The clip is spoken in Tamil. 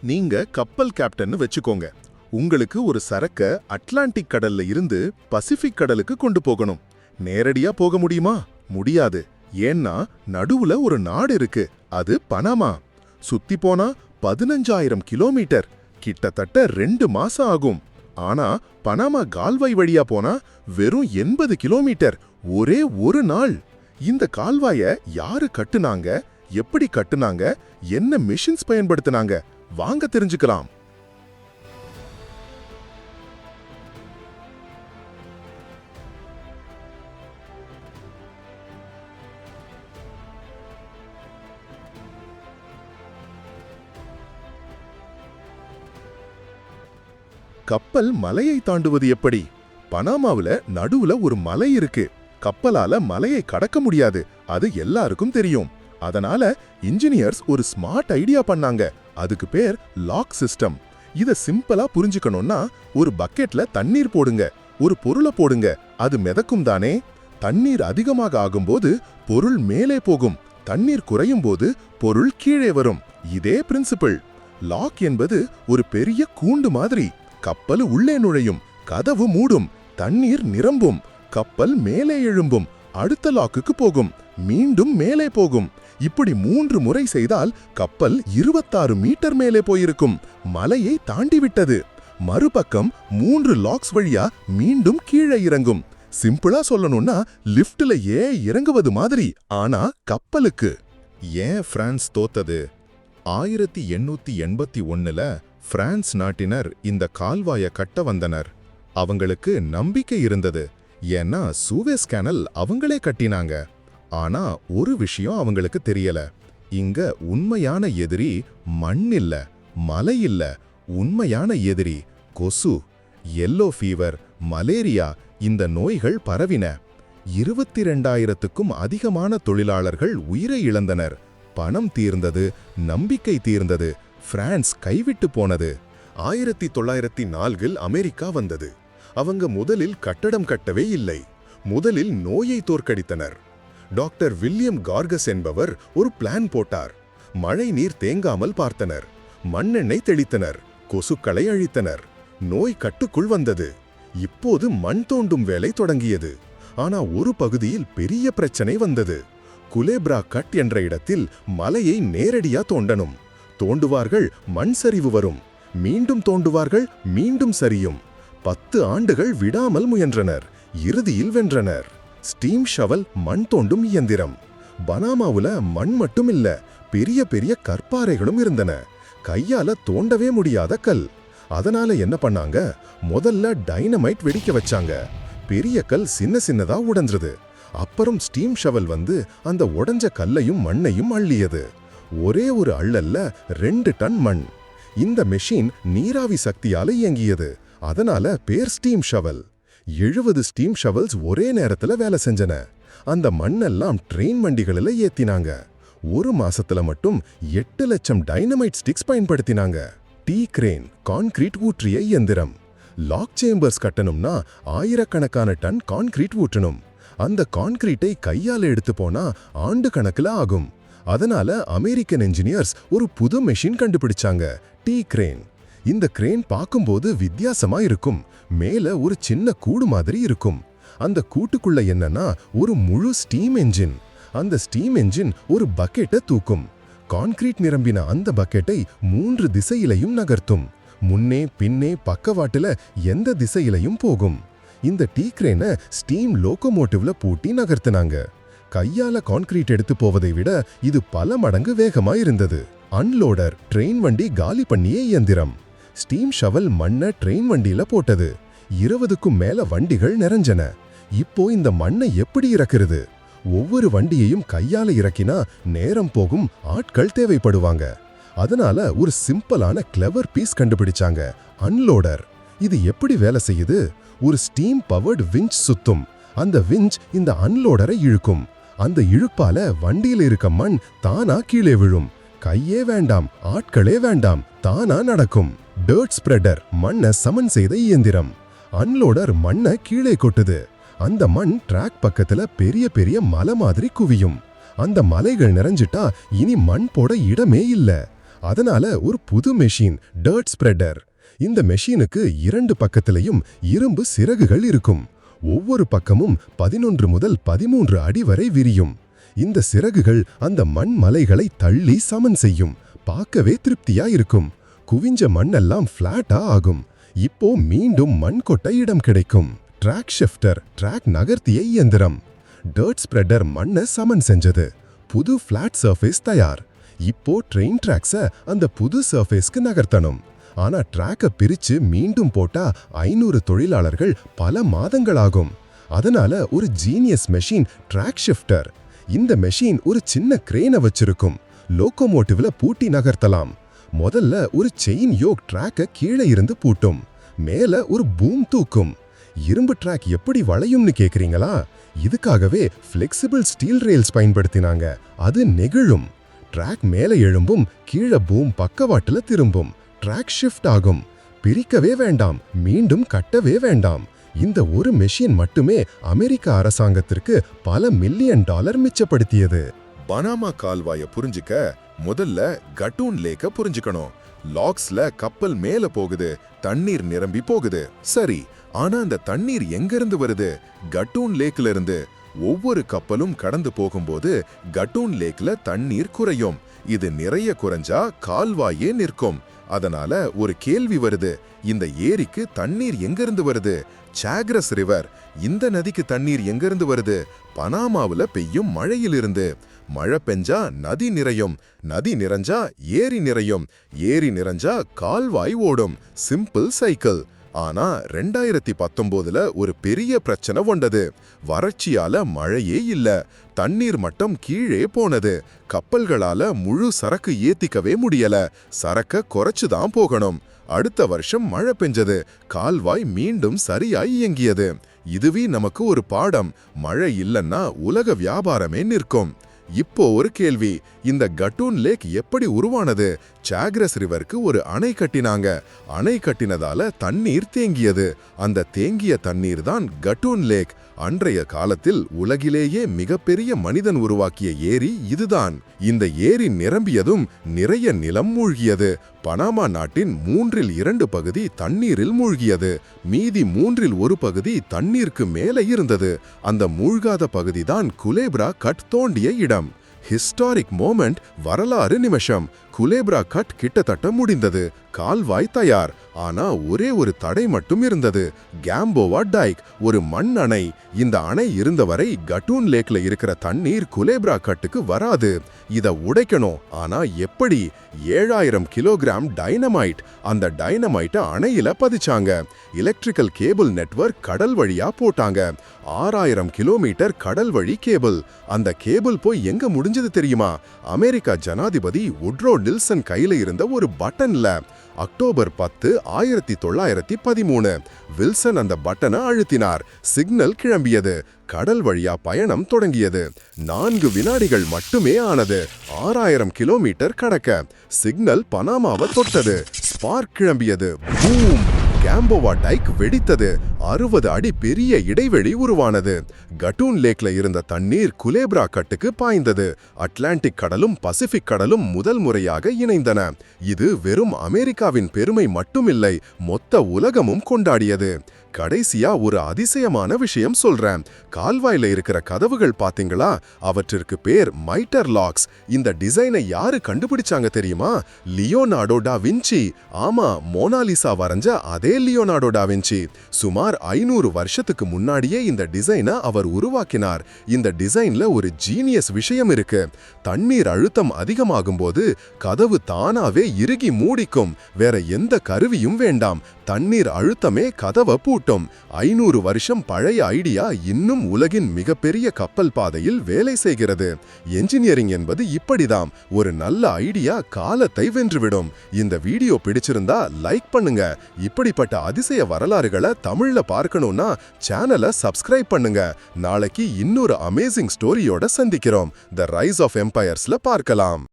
நீங்க கப்பல் கேப்டன் வச்சுக்கோங்க. உங்களுக்கு ஒரு சரக்க அட்லாண்டிக் கடல்ல இருந்து பசிபிக் கடலுக்கு கொண்டு போகணும். நேரடியா போக முடியுமா? முடியாது. ஏன்னா நடுவுல ஒரு நாடு இருக்கு, அது பனாமா. சுத்தி போனா 15,000 கிலோமீட்டர், கிட்டத்தட்ட 2 மாசம் ஆகும். ஆனா பனாமா கால்வாய் வழியா போனா வெறும் 80 கிலோமீட்டர், ஒரே ஒரு நாள். இந்த கால்வாய யாரு கட்டுனாங்க, எப்படி கட்டுனாங்க, என்ன மிஷின்ஸ் பயன்படுத்தினாங்க, வாங்க தெரிஞ்சுக்கலாம். கப்பல் மலையை தாண்டுவது எப்படி? பனாமாவுல நடுவுல ஒரு மலை இருக்கு. கப்பலால மலையை கடக்க முடியாது, அது எல்லாருக்கும் தெரியும். அதனால இன்ஜினியர்ஸ் ஒரு ஸ்மார்ட் ஐடியா பண்ணாங்க. அதுக்கு பேர் லாக் சிஸ்டம். இத சிம்பிளா புரிஞ்சுக்கணும்னா, ஒரு பக்கெட்ல தண்ணீர் போடுங்க, ஒரு பொருளை போடுங்க, அது மிதக்கும் தானே. தண்ணீர் அதிகமாக ஆகும்போது பொருள் மேலே போகும், தண்ணீர் குறையும் போது பொருள் கீழே வரும். இதே பிரின்சிபிள். லாக் என்பது ஒரு பெரிய கூண்டு மாதிரி. கப்பல் உள்ளே நுழையும், கதவு மூடும், தண்ணீர் நிரம்பும், கப்பல் மேலே எழும்பும், அடுத்த லாக்குக்கு போகும், மீண்டும் மேலே போகும். இப்படி 3 முறை செய்தால் கப்பல் 26 மீட்டர் மேலே போயிருக்கும். மலையை தாண்டிவிட்டது. மறுபக்கம் 3 லாக்ஸ் வழியா மீண்டும் கீழே இறங்கும். சிம்பிளா சொல்லணும்னா லிஃப்ட்ல இறங்குவது மாதிரி, ஆனா கப்பலுக்கு. ஏன் பிரான்ஸ் தோத்தது? 1881ல பிரான்ஸ் நாட்டினர் இந்த கால்வாய கட்ட வந்தனர். அவங்களுக்கு நம்பிக்கை இருந்தது, ஏன்னா சூவேஸ் கேனல் அவங்களே கட்டினாங்க. ஆனா ஒரு விஷயம் அவங்களுக்கு தெரியல. இங்க உண்மையான எதிரி மண் இல்ல, மலை இல்ல. உண்மையான எதிரி கொசு. எல்லோ ஃபீவர், மலேரியா, இந்த நோய்கள் பரவின. 22,000க்கும் அதிகமான தொழிலாளர்கள் உயிரை இழந்தனர். பணம் தீர்ந்தது, நம்பிக்கை தீர்ந்தது, பிரான்ஸ் கைவிட்டு போனது. 1904இல் அமெரிக்கா வந்தது. அவங்க முதலில் கட்டடம் கட்டவே இல்லை, முதலில் நோயை தோற்கடித்தனர். டாக்டர் வில்லியம் கார்கஸ் என்பவர் ஒரு பிளான் போட்டார். மழை நீர் தேங்காமல் பார்த்தனர், மண்ணெண்ணெய் தெளித்தனர், கொசுக்களை அழித்தனர். நோய் கட்டுக்குள் வந்தது. இப்போது மண் தோண்டும் வேலை தொடங்கியது. ஆனா ஒரு பகுதியில் பெரிய பிரச்சனை வந்தது. குலேப்ரா கட் என்ற இடத்தில் மலையை நேரடியா தோண்டணும். தோண்டுவார்கள், மண் சரிவு வரும். மீண்டும் தோண்டுவார்கள், மீண்டும் சரியும். 10 ஆண்டுகள் விடாமல் முயன்றனர். இறுதியில் வென்றனர். ஸ்டீம் ஷவல், மண் தோண்டும் இயந்திரம். பனாமாவுல மண் மட்டும் இல்ல, பெரிய பெரிய கற்பாறைகளும் இருந்தன. கையால தோண்டவே முடியாத கல். அதனால என்ன பண்ணாங்க? முதல்ல டைனமைட் வெடிக்க வச்சாங்க. பெரிய கல் சின்ன சின்னதா உடைஞ்சது. அப்புறம் ஸ்டீம் ஷவல் வந்து அந்த உடைஞ்ச கல்லையும் மண்ணையும் அள்ளியது. ஒரே ஒரு அள்ளல்ல 2 டன் மண். இந்த மெஷின் நீராவி சக்தியால இயங்கியது. அதனால பேர் ஸ்டீம் ஷவல். 70 ஸ்டீம் ஷவல்ஸ் ஒரே நேரத்துல வேலை செஞ்சன. அந்த மண்ணெல்லாம் ட்ரெயின் வண்டிகளில் ஏத்தினாங்க. ஒரு மாசத்துல மட்டும் 8 லட்சம் டைனமைட் ஸ்டிக்ஸ் பயன்படுத்தினாங்க. டீ கிரேன், கான்கிரீட் ஊற்றிய இயந்திரம். லாக் சேம்பர்ஸ் கட்டணும்னா ஆயிரக்கணக்கான டன் கான்கிரீட் ஊற்றணும். அந்த கான்கிரீட்டை கையால எடுத்து போனா ஆண்டு கணக்குல ஆகும். அதனால அமெரிக்கன் இன்ஜினியர்ஸ் ஒரு புது மெஷின் கண்டுபிடிச்சாங்க, டீ கிரேன். இந்த கிரேன் பார்க்கும்போது வித்தியாசமா இருக்கும். மேல ஒரு சின்ன கூடு மாதிரி இருக்கும். அந்த கூட்டுக்குள்ள என்னன்னா ஒரு முழு ஸ்டீம் என்ஜின். அந்த ஸ்டீம் என்ஜின் ஒரு பக்கெட்டை தூக்கும். கான்கிரீட் நிரம்பின அந்த பக்கெட்டை 3 திசையிலையும் நகர்த்தும். முன்னே பின்னே பக்கவாட்டுல எந்த திசையிலையும் போகும். இந்த டீ கிரேனை ஸ்டீம் லோகோமோட்டிவ்ல பூட்டி நகர்த்தினாங்க. கையால கான்கிரீட் எடுத்து போவதை விட இது பல மடங்கு வேகமா இருந்தது. அன்லோடர், ட்ரெயின் வண்டி காலி பண்ணிய இயந்திரம். ஸ்டீம் ஷவல் மண்ணை ட்ரெயின் வண்டியில போட்டது. 20க்கும் மேல வண்டிகள் நிறைஞ்சன. இப்போ இந்த மண்ணை எப்படி இறக்குறது? ஒவ்வொரு வண்டியையும் கையால இறக்கினா நேரம் போகும், ஆட்கள் தேவைப்படுவாங்க. அதனால ஒரு சிம்பிளான கிளவர் பீஸ் கண்டுபிடிச்சாங்க, அன்லோடர். இது எப்படி வேலை செய்யுது? ஒரு ஸ்டீம் பவர்டு விஞ்ச் சுத்தும். அந்த விஞ்ச் இந்த அன்லோடரை இழுக்கும். அந்த இழுப்பால வண்டியில இருக்க மண் தானா கீழே விழும். கையே வேண்டாம், ஆட்களே வேண்டாம், தானா நடக்கும். டர்ட் ஸ்ப்ரெடர், மண்ணை சமன் செய்த இயந்திரம். அன்லோடர் மண்ணை கீழே கொட்டுது. அந்த மண் ட்ராக் பக்கத்துல பெரிய பெரிய மலை மாதிரி குவியும். அந்த மலைகள் நிறைஞ்சிட்டா இனி மண் போட இடமே இல்ல. அதனால ஒரு புது மெஷின், டர்ட் ஸ்ப்ரெடர். இந்த மெஷினுக்கு 2 பக்கத்திலையும் இரும்பு சிறகுகள் இருக்கும். ஒவ்வொரு பக்கமும் 11 முதல் 13 அடி வரை விரியும். இந்த சிறகுகள் அந்த மண் மலைகளை தள்ளி சமன் செய்யும். பார்க்கவே திருப்தியா இருக்கும். குவிஞ்ச மண்ணெல்லாம் ஃபிளாட்டா ஆகும். இப்போ மீண்டும் மண் கொட்ட இடம் கிடைக்கும். ட்ராக் ஷிஃப்டர், ட்ராக் நகர்த்திய இயந்திரம். டர்ட் ஸ்ப்ரெடர் மண்ணை சமன் செஞ்சது. புது ஃபிளாட் சர்ஃபேஸ் தயார். இப்போ ட்ரெயின் ட்ராக்ஸை அந்த புது சர்ஃபேஸ்க்கு நகர்த்தணும். ஆனா ட்ராக்கை பிரிச்சு மீண்டும் போட்டா 500 தொழிலாளர்கள் பல மாதங்களாகும். அதனால ஒரு ஜீனியஸ் மெஷின் ட்ராக் ஷிஃப்டர். இந்த மெஷின் ஒரு சின்ன கிரேனை வச்சிருக்கும். லோகோமோட்டிவ்ல பூட்டி நகர்த்தலாம். முதல்ல ஒரு செயின் யோக் ட்ராக்கை கீழே இருந்து பூட்டும். மேல ஒரு பூம் தூக்கும். இரும்பு ட்ராக் எப்படி வளையும்னு கேக்குறீங்களா? இதுக்காகவே ஃபிளெக்சிபிள் ஸ்டீல் ரெயில்ஸ் பயன்படுத்தினாங்க. அது நெகிழும். ட்ராக் மேலே எழும்பும், கீழே பூம் பக்கவாட்டுல திரும்பும். ட்ராக் ஷிஃப்ட் ஆகும். பிரிக்கவே வேண்டாம், மீண்டும் கட்டவே வேண்டாம். இந்த ஒரு மெஷின் மட்டுமே அமெரிக்க அரசாங்கத்திற்கு பல மில்லியன் டாலர் மிச்சப்படுத்தியது. பனாமா கால்வாய புரிஞ்சுக்க முதல்ல கட்டூன் லேக்க புரிஞ்சுக்கணும். லாக்ஸ்ல கப்பல் மேல போகுது, தண்ணீர் நிரம்பி போகுது. சரி, ஆனா அந்த தண்ணீர் எங்க இருந்து வருது? கட்டூன் லேக்ல இருந்து. ஒவ்வொரு கப்பலும் கடந்து போகும்போது கட்டூன் லேக்ல தண்ணீர் குறையும். இது நிறைய குறைஞ்சா கால்வாயே நிற்கும். அதனால ஒரு கேள்வி வருது, இந்த ஏரிக்கு தண்ணீர் எங்கிருந்து வருது? சாக்ரஸ் ரிவர். இந்த நதிக்கு தண்ணீர் எங்கிருந்து வருது? பனாமாவுல பெய்யும் மழையிலிருந்து. மழை பெஞ்சா நதி நிறையும், நதி நிறைஞ்சா ஏரி நிறையும், ஏரி நிறைஞ்சா கால்வாய் ஓடும். Simple cycle. ஆனா 2019ல ஒரு பெரிய பிரச்சனை வந்தது. வறட்சியால மழையே இல்ல. தண்ணீர் மட்டம் கீழே போனது. கப்பல்களால முழு சரக்கு ஏத்திக்கவே முடியல. சரக்க குறைச்சுதான் போகணும். அடுத்த வருஷம் மழை பெஞ்சது. கால்வாய் மீண்டும் சரியாய் இயங்கியது. இதுவே நமக்கு ஒரு பாடம். மழை இல்லன்னா உலக வியாபாரமே நிற்கும். இப்போ ஒரு கேள்வி, இந்த கட்டூன் லேக் எப்படி உருவானது? சாக்ரஸ் ரிவருக்கு ஒரு அணை கட்டினாங்க. அணை கட்டினதால தண்ணீர் தேங்கியது. அந்த தேங்கிய தண்ணீர் தான் கட்டூன் லேக். அன்றைய காலத்தில் உலகிலேயே மிகப்பெரிய மனிதன் உருவாக்கிய ஏரி இதுதான். இந்த ஏரி நிரம்பியதும் நிறைய நிலம் மூழ்கியது. பனாமா நாட்டின் 3/2 பகுதி தண்ணீரில் மூழ்கியது. மீதி 1/3 பகுதி தண்ணீருக்கு மேலே இருந்தது. அந்த மூழ்காத பகுதிதான் குலேப்ரா கட் தோண்டிய இடம். ஹிஸ்டாரிக் மோமெண்ட், வரலாறு நிமிஷம். குலேப்ரா கட் கிட்டத்தட்ட முடிந்தது. கால்வாய் தயார். ஆனா ஒரே ஒரு தடை மட்டும் இருந்தது. கேம்போவா டைக், ஒரு மண் அணை. இந்த அணை இருந்தவரை கட்டூன் லேக்ல இருக்கிற தண்ணீர் குலேப்ரா கட்டுக்கு வராது. இத உடைக்கணும். ஆனா எப்படி? 7000 கிலோகிராம் டைனமைட். அந்த டைனமைட்டை அணையில பதிச்சாங்க. எலக்ட்ரிக்கல் கேபிள் நெட்வொர்க் கடல் வழியா போட்டாங்க. 6000 கிலோமீட்டர் கடல் வழி கேபிள். அந்த கேபிள் போய் எங்க முடிஞ்சது தெரியுமா? அமெரிக்கா ஜனாதிபதி உட்ரோ நில்சன் கையில இருந்த ஒரு பட்டன்ல. அக்டோபர் 10, 1913 வில்சன் அந்த பட்டனை அழுத்தினார். சிக்னல் கிளம்பியது. கடல் வழியா பயணம் தொடங்கியது. 4 வினாடிகள் மட்டுமே ஆனது. 6000 கிலோமீட்டர் கடக்க. சிக்னல் பனாமாவை தொட்டது. ஸ்பார்க் கிளம்பியது. பூம்! கேம்போவா டைக் வெடித்தது. 60 அடி பெரிய இடைவெளி உருவானது. கட்டூன் லேக்ல இருந்த தண்ணீர் குலேப்ரா கட்டுக்கு பாய்ந்தது. அட்லாண்டிக் கடலும் பசிபிக் கடலும் முதல் முறையாக இணைந்தன. இது வெறும் அமெரிக்காவின் பெருமை மட்டுமில்லை, மொத்த உலகமும் கொண்டாடியது. கடைசியா ஒரு அதிசயமான விஷயம் சொல்றேன். கால்வாயில இருக்கிற கதவுகள் பாத்தீங்களா? அவற்றிற்கு பேர் மைட்டர் லாக்ஸ். இந்த டிசைனை யாரு கண்டுபிடிச்சாங்க தெரியுமா? லியோனார்டோ டா வின்சி. ஆமா, மோனாலிசா வரைஞ்ச அதே லியோனார்டோ டா வின்சி. சுமார் 500 வருஷத்துக்கு முன்னாடியே இந்த டிசைனை அவர் உருவாக்கினார். இந்த டிசைன்ல ஒரு ஜீனியஸ் விஷயம் இருக்கு. தண்ணீர் அழுத்தம் அதிகமாகும் போது கதவு தானாவே இறுகி மூடிக்கும். வேற எந்த கருவியும் வேண்டாம். தண்ணீர் அழுத்தமே கதவை பூட்டும். 500 வருஷம் பழைய ஐடியா இன்னும் உலகின் மிகப்பெரிய கப்பல் பாதையில் வேலை செய்கிறது. என்ஜினியரிங் என்பது இப்படிதான். ஒரு நல்ல ஐடியா காலத்தை வென்றுவிடும். இந்த வீடியோ பிடிச்சிருந்தா லைக் பண்ணுங்க. இப்படிப்பட்ட அதிசய வரலாறுகளை தமிழ்ல பார்க்கணும்னா சேனலை சப்ஸ்கிரைப் பண்ணுங்க. நாளைக்கு இன்னொரு அமேசிங் ஸ்டோரியோட சந்திக்கிறோம். தி ரைஸ் ஆஃப் எம்பயர்ஸ்ல பார்க்கலாம்.